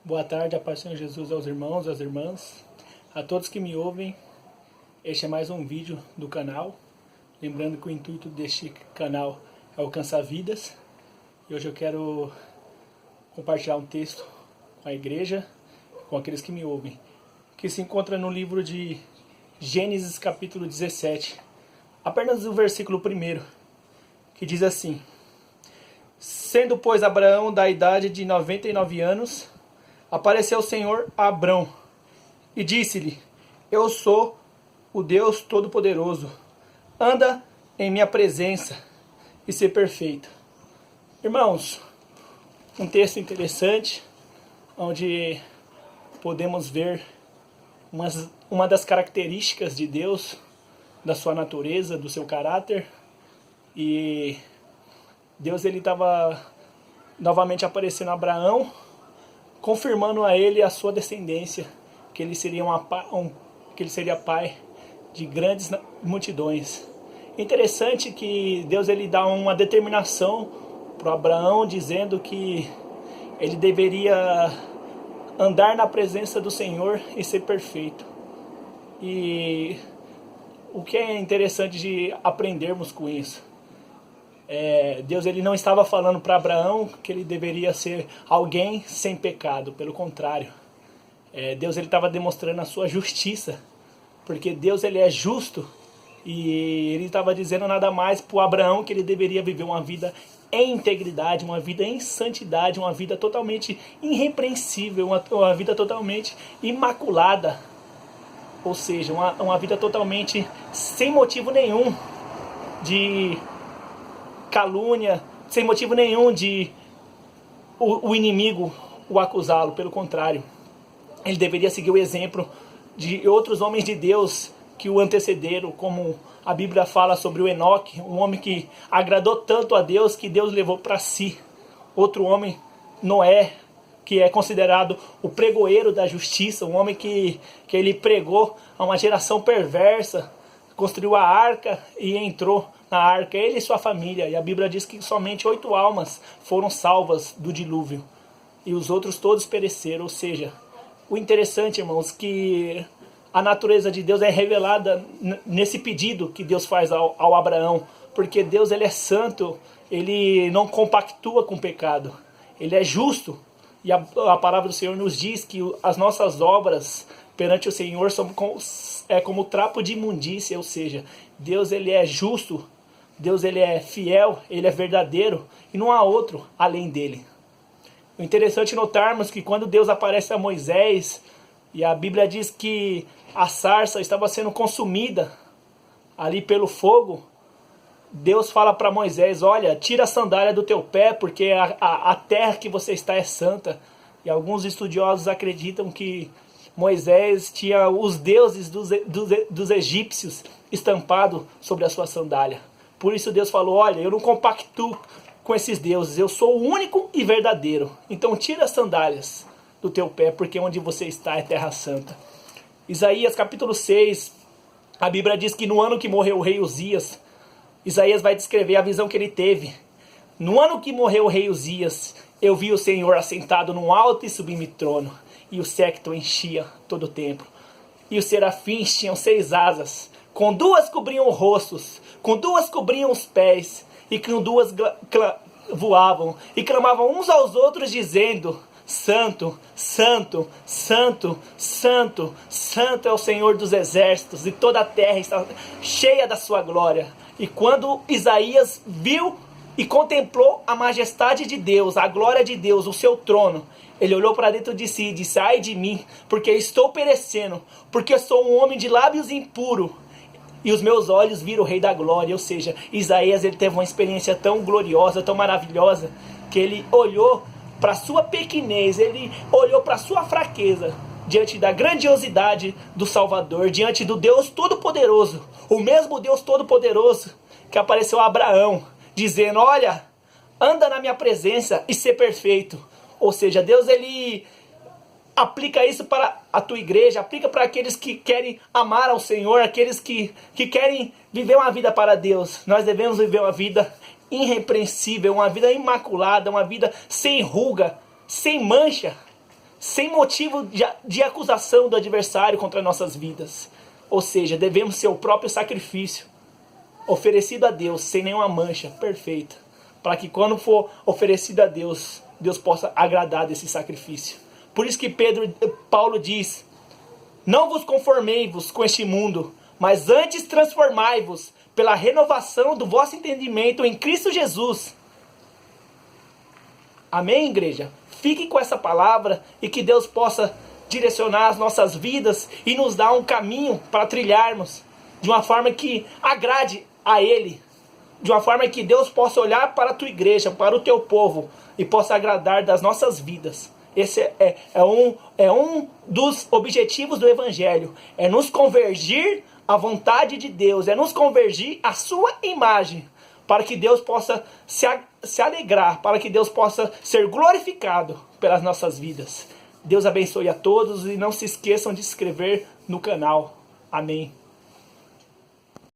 Boa tarde, a paz do Senhor Jesus aos irmãos, às irmãs, a todos que me ouvem. Este é mais um vídeo do canal. Lembrando que o intuito deste canal é alcançar vidas. E hoje eu quero compartilhar um texto com a igreja, com aqueles que me ouvem, que se encontra no livro de Gênesis capítulo 17, apenas o versículo 1, que diz assim: Sendo, pois, Abraão da idade de 99 anos, apareceu o Senhor a Abrão e disse-lhe: Eu sou o Deus Todo-Poderoso. Anda em minha presença e ser perfeito. Irmãos, um texto interessante, onde podemos ver uma das características de Deus, da sua natureza, do seu caráter. E Deus estava novamente aparecendo a Abraão, confirmando a ele a sua descendência, que ele seria, que ele seria pai de grandes multidões. Interessante que Deus dá uma determinação para Abraão, dizendo que ele deveria andar na presença do Senhor e ser perfeito. E o que é interessante de aprendermos com isso? Deus não estava falando para Abraão que ele deveria ser alguém sem pecado, pelo contrário. Deus estava demonstrando a sua justiça, porque Deus é justo, e ele estava dizendo nada mais para Abraão que ele deveria viver uma vida em integridade, uma vida em santidade, uma vida totalmente irrepreensível, uma vida totalmente imaculada, ou seja, uma vida totalmente sem motivo nenhum de calúnia, sem motivo nenhum de o inimigo o acusá-lo. Pelo contrário, ele deveria seguir o exemplo de outros homens de Deus que o antecederam, como a Bíblia fala sobre o Enoque, um homem que agradou tanto a Deus que Deus levou para si. Outro homem, Noé, que é considerado o pregoeiro da justiça, um homem que ele pregou a uma geração perversa, construiu a arca e entrou na arca, ele e sua família. E a Bíblia diz que somente 8 almas foram salvas do dilúvio, e os outros todos pereceram. Ou seja, o interessante, irmãos, que a natureza de Deus é revelada nesse pedido que Deus faz ao Abraão, porque Deus é santo, ele não compactua com o pecado, ele é justo, e a palavra do Senhor nos diz que as nossas obras perante o Senhor são como trapo de imundícia. Ou seja, Deus é justo, Deus é fiel, ele é verdadeiro, e não há outro além dele. O interessante notarmos que quando Deus aparece a Moisés, e a Bíblia diz que a sarça estava sendo consumida ali pelo fogo, Deus fala para Moisés: olha, tira a sandália do teu pé, porque a terra que você está é santa. E alguns estudiosos acreditam que Moisés tinha os deuses dos egípcios estampados sobre a sua sandália. Por isso Deus falou: olha, eu não compactuo com esses deuses, eu sou o único e verdadeiro. Então tira as sandálias do teu pé, porque onde você está é terra santa. Isaías capítulo 6, a Bíblia diz que no ano que morreu o rei Uzias, Isaías vai descrever a visão que ele teve. No ano que morreu o rei Uzias, eu vi o Senhor assentado num alto e sublime trono, e o séquito enchia todo o templo. E os serafins tinham 6 asas, com 2 cobriam os rostos, com 2 cobriam os pés, e com 2 voavam, e clamavam uns aos outros, dizendo: Santo, Santo, Santo, Santo, Santo é o Senhor dos exércitos, e toda a terra está cheia da sua glória. E quando Isaías viu e contemplou a majestade de Deus, a glória de Deus, o seu trono, ele olhou para dentro de si e disse: ai de mim, porque estou perecendo, porque sou um homem de lábios impuros, e os meus olhos viram o Rei da Glória. Ou seja, Isaías teve uma experiência tão gloriosa, tão maravilhosa, que ele olhou para sua pequenez, ele olhou para sua fraqueza, diante da grandiosidade do Salvador, diante do Deus Todo-Poderoso, o mesmo Deus Todo-Poderoso que apareceu a Abraão, dizendo: olha, anda na minha presença e ser perfeito. Ou seja, Deus aplica isso para a tua igreja, aplica para aqueles que querem amar ao Senhor, aqueles que querem viver uma vida para Deus. Nós devemos viver uma vida irrepreensível, uma vida imaculada, uma vida sem ruga, sem mancha, sem motivo de acusação do adversário contra nossas vidas. Ou seja, devemos ser o próprio sacrifício oferecido a Deus, sem nenhuma mancha, perfeita, para que quando for oferecido a Deus, Deus possa agradar desse sacrifício. Por isso que Paulo diz: não vos conformei-vos com este mundo, mas antes transformai-vos pela renovação do vosso entendimento em Cristo Jesus. Amém, igreja? Fique com essa palavra e que Deus possa direcionar as nossas vidas e nos dar um caminho para trilharmos de uma forma que agrade a Ele, de uma forma que Deus possa olhar para a tua igreja, para o teu povo e possa agradar das nossas vidas. Esse é um dos objetivos do Evangelho, é nos convergir à vontade de Deus, é nos convergir à sua imagem, para que Deus possa se alegrar, para que Deus possa ser glorificado pelas nossas vidas. Deus abençoe a todos e não se esqueçam de se inscrever no canal. Amém.